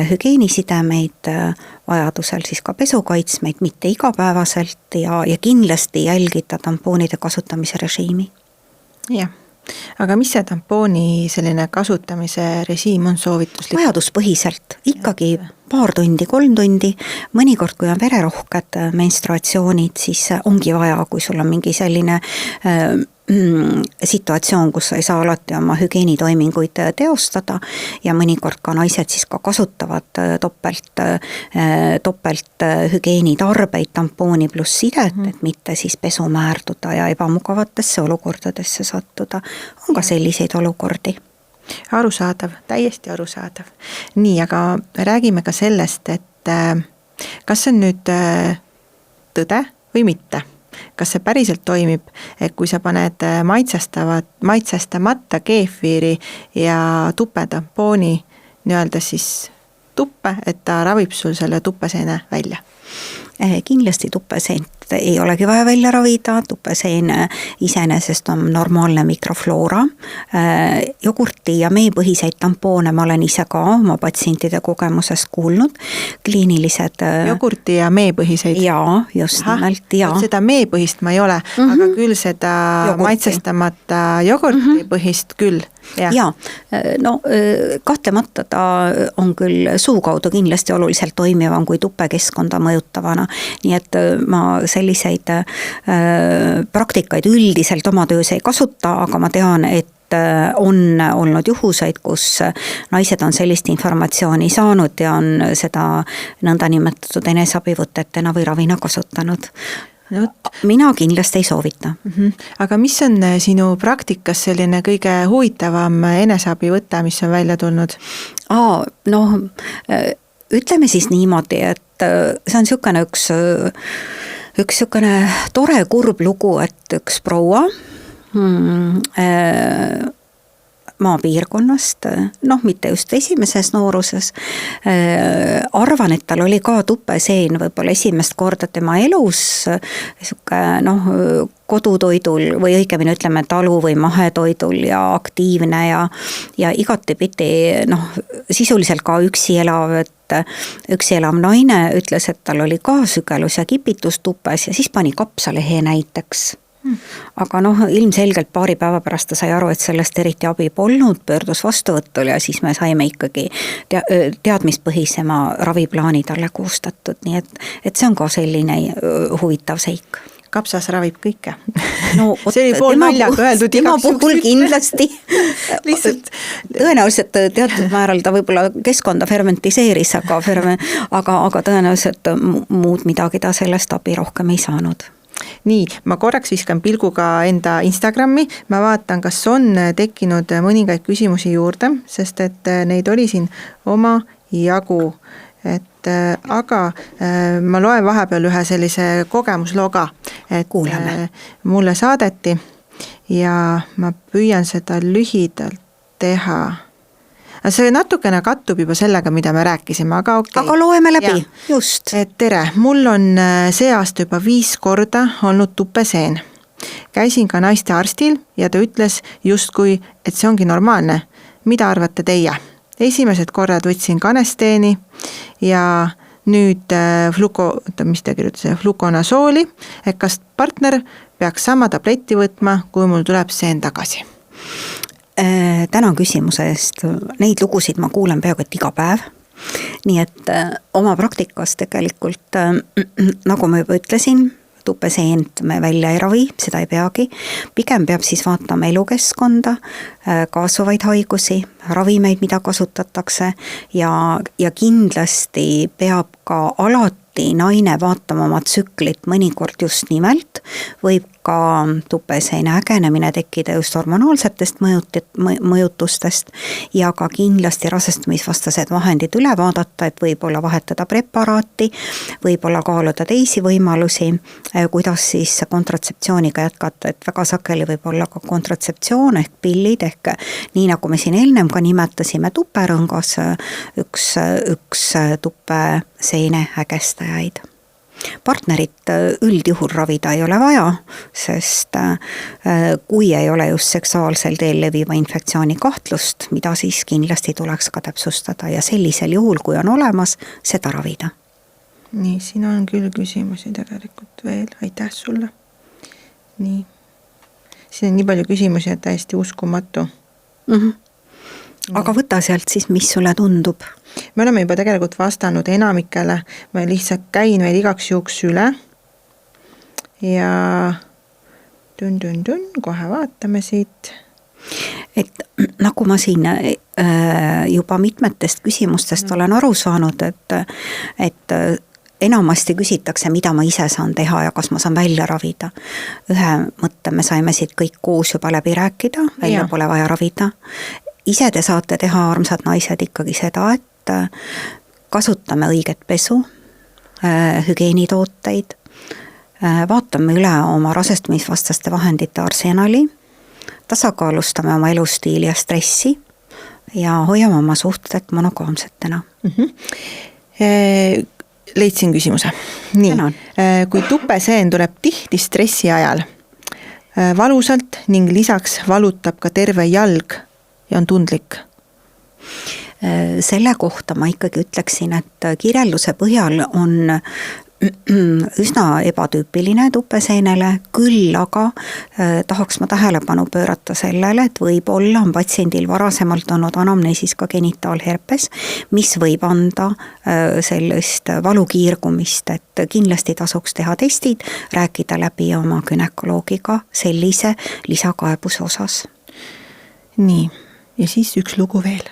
hügieenisidemeid, vajadusel siis ka pesukaitsmeid, mitte igapäevaselt ja kindlasti jälgida tampoonide kasutamise režiimi. Jah. Aga mis see tampooni selline kasutamise režiim on soovituslik? Vajaduspõhiselt, ikkagi paar tundi, 3 tundi, mõnikord kui on vererohked menstruatsioonid, siis ongi vaja, kui sul on mingi selline situatsioon, kus sa ei saa alati oma hügieenitoiminguid teostada ja mõnikord ka naised siis ka kasutavad topelt hügieenitarbeid, tampooni pluss sidet, et mitte siis pesu määrduda ja ebamugavatesse olukordadesse sattuda. On ka selliseid olukordi. Arusaadav, täiesti arusaadav. Nii, aga räägime ka sellest, et kas see on nüüd tõde või mitte? Kas see päriselt toimib, et kui sa paned maitsestamata keefiri ja tupetampooni nii-öelda siis tuppe, et ta ravib sul selle tupeseene välja? Kindlasti tupeseent ei olegi vaja välja ravida, tupeseen iseenesest on normaalne mikrofloora. Jogurti ja meepõhiseid tampoone ma olen ise ka oma patsientide kogemusest kuulnud. Kliinilised... Jogurti ja meepõhiseid? Jaa, just nimelt. Seda meepõhist ma ei ole, aga küll seda maitsestamata jogurti põhist küll. Ja, no kahtlemata ta on küll suu kaudu kindlasti oluliselt toimivam kui tupekeskkonda mõjutavana, nii et ma selliseid praktikaid üldiselt oma töös ei kasuta, aga ma tean, et on olnud juhuseid, kus naised on sellist informatsiooni saanud ja on seda nõndanimetatud eneseabivõtetena või ravina kasutanud. Mina kindlasti ei soovita. Aga mis on sinu praktikas selline kõige huvitavam eneseabivõte, mis on välja tulnud? Ütleme siis niimoodi, et see on niisugune üks tore kurb lugu, et üks proua maapiirkonnast, mitte just esimeses nooruses, arvan, et tal oli ka tupeseen võib-olla esimest korda tema elus, kodutoidul või õigemini ütleme talu või mahetoidul ja aktiivne ja igatepidi sisuliselt ka üksi elav naine ütles, et tal oli ka sügelus ja kipitus tupes ja siis pani kapsalehe näiteks. Aga ilmselgelt paari päeva pärast ta sai aru, et sellest eriti abi polnud, pöördus vastuvõtul ja siis me saime ikkagi teadmispõhisema raviplaani talle koostatud, nii et see on ka selline huvitav seik. Kapsas ravib kõike. See oli pool naljaga öeldud. Tema puhul kindlasti. Lihtsalt. Tõenäoliselt teatud määral ta võib-olla keskkonda fermentiseeris, aga tõenäoliselt muud midagi ta sellest abi rohkem ei saanud. Nii, ma korraks viskan pilguga enda Instagrami, ma vaatan, kas on tekkinud mõningaid küsimusi juurde, sest et neid oli siin oma jagu. Aga ma loen vahepeal ühe sellise kogemusloga, et kuulame. Mulle saadeti ja ma püüan seda lühidalt teha. See natukene kattub juba sellega, mida me rääkisime, aga okei. Aga loeme läbi, just. Tere, mul on see aasta juba 5 korda olnud tupeseen. Käisin ka naiste arstil ja ta ütles justkui, et see ongi normaalne. Mida arvate teie? Esimesed korrad võtsin kanesteeni ja nüüd flukonasooli, et kas partner peaks sama tabletti võtma, kui mul tuleb seen tagasi? Tänan küsimuse eest. Neid lugusid ma kuulen peaaegu et iga päev. Nii et oma praktikas tegelikult, nagu ma juba ütlesin, tupeseent me välja ei ravi, seda ei peagi. Pigem peab siis vaatama elukeskkonda, kaasuvaid haigusi, ravimeid, mida kasutatakse ja kindlasti peab ka alati naine vaatama oma tsüklit mõnikord just nimelt, võib ka tupeseene ägenemine tekkida just hormonaalsetest mõjutustest ja ka kindlasti rasestumisvastased vahendid üle vaadata, et võib-olla vahetada preparaati, võib-olla kaaluda teisi võimalusi, kuidas siis kontratseptsiooniga jätkata, et väga sageli võib olla ka kontratseptsioon ehk pillid ehk nii nagu me siin eelnev ka nimetasime tuperõngas, üks tupeseene ägestajaid. Partnerit üldjuhul ravida ei ole vaja, sest kui ei ole just seksuaalsel teel leviva infektsiooni kahtlust, mida siis kindlasti tuleks ka täpsustada ja sellisel juhul, kui on olemas, seda ravida. Nii, siin on küll küsimusi tegelikult veel, aitäh sulle. Nii, siin on nii palju küsimusi, et täiesti uskumatu. Aga võta sealt siis, mis sulle tundub? Me oleme juba tegelikult vastanud enamikele, ma lihtsalt käin veel igaks juhuks üle ja kohe vaatame siit. Et nagu ma siin juba mitmetest küsimustest olen aru saanud, et enamasti küsitakse, mida ma ise saan teha ja kas ma saan välja ravida. Ühe mõtte me saime siit kõik koos juba läbi rääkida, välja pole vaja ravida. Ise te saate teha, armsad naised, ikkagi seda, et kasutame õiget pesu, hügieenitooteid, vaatame üle oma rasestumisvastaste vahendite arsenali, tasakaalustame oma elustiili ja stressi ja hoiame oma suhted monogaamsetena. Leidsin küsimuse. Nii, kui tupeseen tuleb tihti stressi ajal, valusalt ning lisaks valutab ka terve jalg ja on tundlik. Selle kohta ma ikkagi ütleksin, et kirjelduse põhjal on üsna ebatüüpiline tupeseenele, küll aga tahaks ma tähelepanu pöörata sellele, et võib-olla on patsiendil varasemalt olnud anamneesis ka genitaalherpes, mis võib anda sellist valukiirgumist, et kindlasti tasuks teha testid, rääkida läbi oma günekoloogiga sellise lisakaebuse osas. Nii, ja siis üks lugu veel.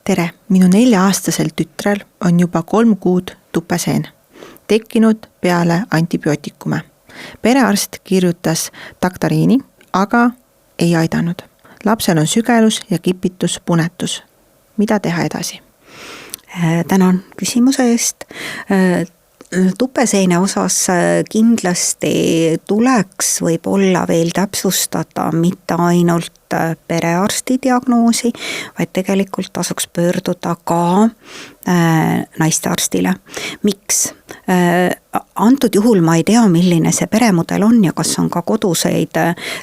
Tere, minu 4-aastasel tütrel on juba 3 kuud tupeseen, tekkinud peale antibiootikume. Perearst kirjutas taktariini, aga ei aidanud. Lapsel on sügelus ja kipitus, punetus. Mida teha edasi? Tänan küsimuse eest. Tupeseene osas kindlasti tuleks võib-olla veel täpsustada mitte ainult perearsti diagnoosi, vaid tegelikult tasuks pöörduda ka naistearstile. Miks? Antud juhul ma ei tea, milline see peremudel on ja kas on ka koduseid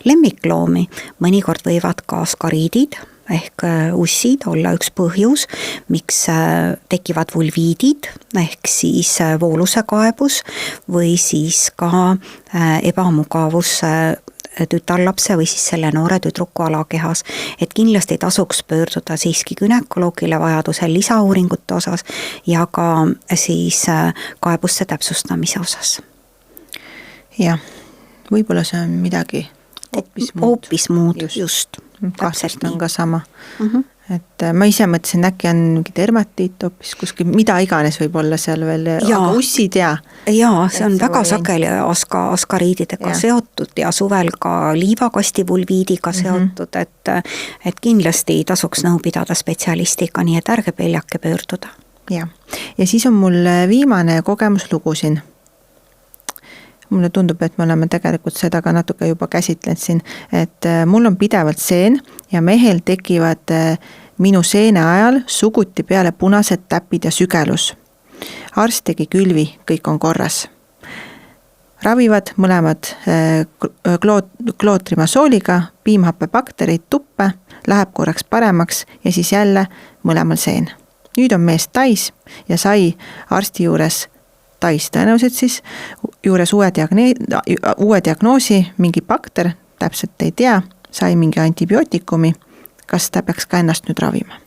lemmikloomi. Mõnikord võivad ka skariidid ehk ussid olla üks põhjus, miks tekivad vulviidid ehk siis vooluse kaebus või siis ka ebamugavus tütarlapse või siis selle noore tüdruku alakehas, et kindlasti tasuks pöörduda siiski gynekoloogile vajadusel lisauuringute osas ja ka siis kaebuste täpsustamise osas. Jah, võib-olla see on midagi hoopis muud, just. Kahtlust on ka sama. Et ma ise mõtlesin, äkki on mingi dermatiit hoopis kuskil, mida iganes võib olla seal veel, aga ussid ja. Jaa, see on väga sageli askariididega seotud ja suvel ka liivakasti vulviidiga seotud, et kindlasti tasuks nõu pidada spetsialistiga, nii et ärge peljake pöörduda. Ja siis on mul viimane kogemuslugu siin. Mulle tundub, et me oleme tegelikult seda ka natuke juba käsitlenud siin, et mul on pidevalt seen ja mehel tekivad minu seene ajal suguti peale punased täpid ja sügelus. Arst tegi külvi, kõik on korras. Ravivad mõlemad klootrimasooliga, piimhappebakterid tuppe, läheb korraks paremaks ja siis jälle mõlemal seen. Nüüd on mees tais ja sai arsti juures tais tõenäoliselt siis juures uue diagnoosi, mingi bakter, täpselt ei tea, sai mingi antibiootikumi, kas ta peaks ka ennast nüüd ravima?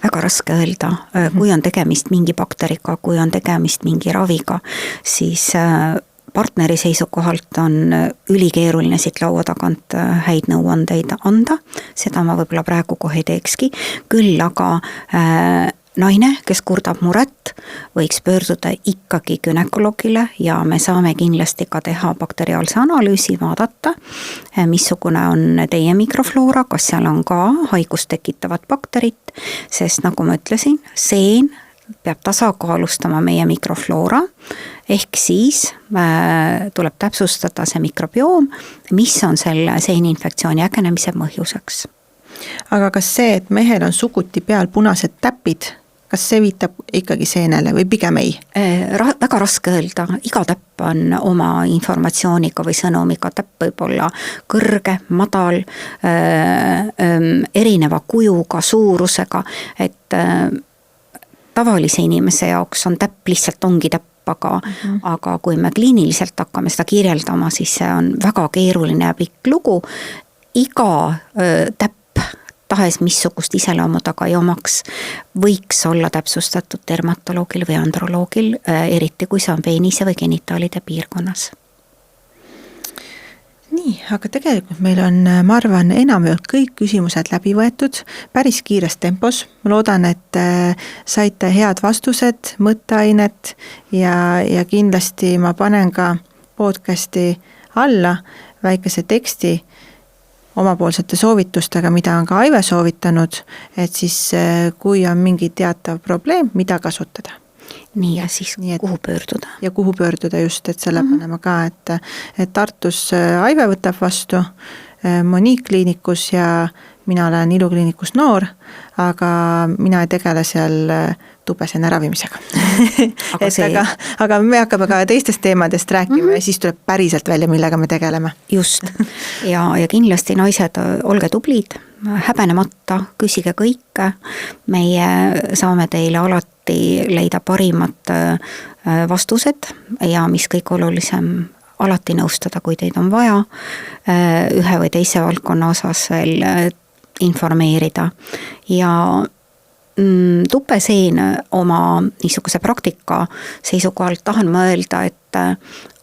Väga raske öelda, kui on tegemist mingi bakteriga, kui on tegemist mingi raviga, siis partneri seisukohalt on ülikeeruline siit laua tagant häid nõuandeid anda, seda ma võib-olla praegu kohe teekski, küll aga naine, kes kurdab muret, võiks pöörduda ikkagi gümnakoloogile ja me saame kindlasti ka teha bakteriaalse analüüsi, vaadata, missugune on teie mikrofloora, kas seal on ka haigust tekitavat bakterit, sest nagu ma ütlesin, seen peab tasakaalustama meie mikrofloora, ehk siis tuleb täpsustada see mikrobioom, mis on selle seeninfektsiooni ägenemise põhjuseks. Aga kas see, et mehel on suguti peal punased täpid, kas see viitab ikkagi seenele või pigem ei? Väga raske öelda, iga täpp on oma informatsiooniga või sõnumiga, täpp võib olla kõrge, madal, erineva kujuga, suurusega, et tavalise inimese jaoks on täpp lihtsalt ongi täpp, aga kui me kliiniliselt hakkame seda kirjeldama, siis see on väga keeruline ja pikk lugu. Iga täpp tahes missugust iseloomu taga ei omaks, võiks olla täpsustatud dermatoloogil või androloogil, eriti kui see on peenise või genitaalide piirkonnas. Nii, aga tegelikult meil on, ma arvan, enamjaolt kõik küsimused läbi võetud päris kiires tempos. Ma loodan, et saite head vastused, mõtteainet ja kindlasti ma panen ka podcasti alla väikese teksti omapoolsete soovitustega, mida on ka Aive soovitanud, et siis kui on mingi teatav probleem, mida kasutada. Nii ja siis kuhu pöörduda. Ja kuhu pöörduda just, et selle panema ka, et Tartus Aive võtab vastu Monique kliinikus ja mina olen ilukliinikus noor, aga mina ei tegele seal tubeseene ravimisega. aga me hakkame ka teistest teemadest rääkima ja siis tuleb päriselt välja, millega me tegeleme. Just. Ja kindlasti naised, olge tublid, häbenemata, küsige kõike. Meie saame teile alati leida parimad vastused ja mis kõik olulisem, alati nõustada, kui teid on vaja ühe või teise valdkonna osas veel informeerida ja tupeseen oma niisuguse praktika seisukohalt tahan ma öelda, et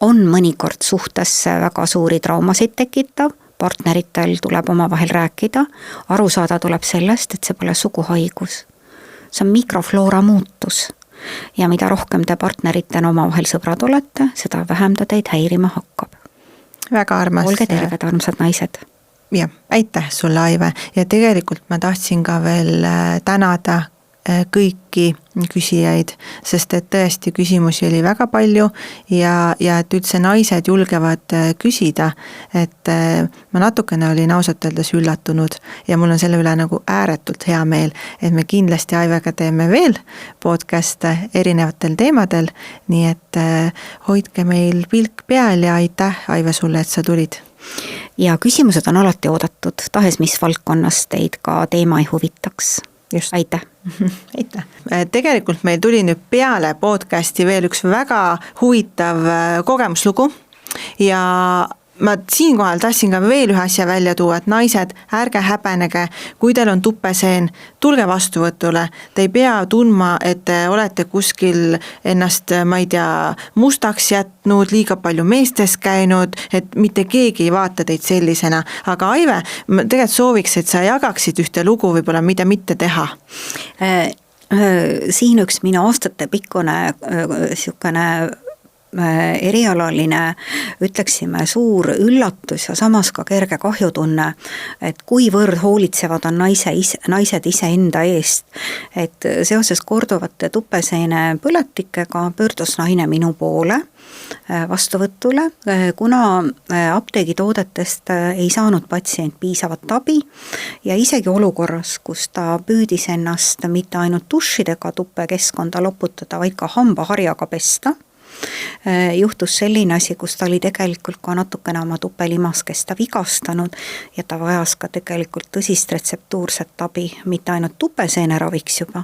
on mõnikord suhtesse väga suuri traumasid tekitav, partneritel tuleb omavahel rääkida, aru saada tuleb sellest, et see pole suguhaigus. See on mikrofloora muutus ja mida rohkem te partneritena omavahel sõbrad olete, seda vähem ta teid häirima hakkab. Väga armas. Olge terved, armsad naised. Ja, aitäh sulle, Aive, ja tegelikult ma tahtsin ka veel tänada kõiki küsijaid, sest et tõesti küsimusi oli väga palju ja et üldse naised julgevad küsida, et ma natukene olin ausalt öeldes üllatunud ja mul on selle üle nagu ääretult hea meel, et me kindlasti Aivega teeme veel podcast'e erinevatel teemadel, nii et hoidke meil pilk peal ja aitäh, Aive, sulle, et sa tulid. Ja küsimused on alati oodatud, tahes mis valdkonnas teid ka teema ei huvitaks. Just. Aitäh. Aitäh. Tegelikult meil tuli nüüd peale podcasti veel üks väga huvitav kogemuslugu ja ma siinkohal tahtsin ka veel ühe asja välja tuua, et naised, ärge häbenege, kui teil on tupeseen, tulge vastuvõtule, te ei pea tundma, et te olete kuskil ennast, ma ei tea, mustaks jätnud, liiga palju meestes käinud, et mitte keegi ei vaata teid sellisena, aga Aive, ma tegelikult sooviks, et sa jagaksid ühte lugu võib-olla, mida mitte teha. Siin üks minu aastate pikkune siukene erialaline, ütleksime, suur üllatus ja samas ka kerge kahjutunne, et kuivõrd hoolitsevad on naised ise enda eest, et seoses korduvate tupeseene põletikega pöördus naine minu poole vastuvõtule, kuna apteegitoodetest ei saanud patsient piisavat abi ja isegi olukorras, kus ta püüdis ennast mitte ainult dušidega tupekeskkonda loputada, vaid ka hambaharjaga pesta, juhtus selline asi, kus ta oli tegelikult ka natukene oma tupelimaskesta vigastanud ja ta vajas ka tegelikult tõsist retseptuurset abi, mitte ainult tupeseene raviks juba,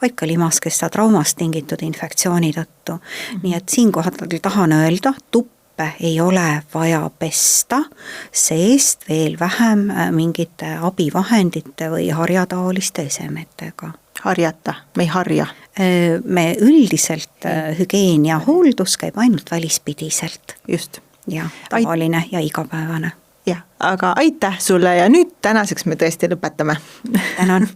vaid ka limaskesta traumast tingitud infektsiooni tõttu. Nii et siinkohal tahan öelda, tuppe ei ole vaja pesta, seest veel vähem mingite abivahendite või harjataoliste esemetega. Harjata, me ei harja. Me üldiselt hügieen ja hooldus käib ainult välispidiselt. Just. Ja tavaline ja igapäevane. Jah, aga aitäh sulle ja nüüd tänaseks me tõesti lõpetame. Tänan.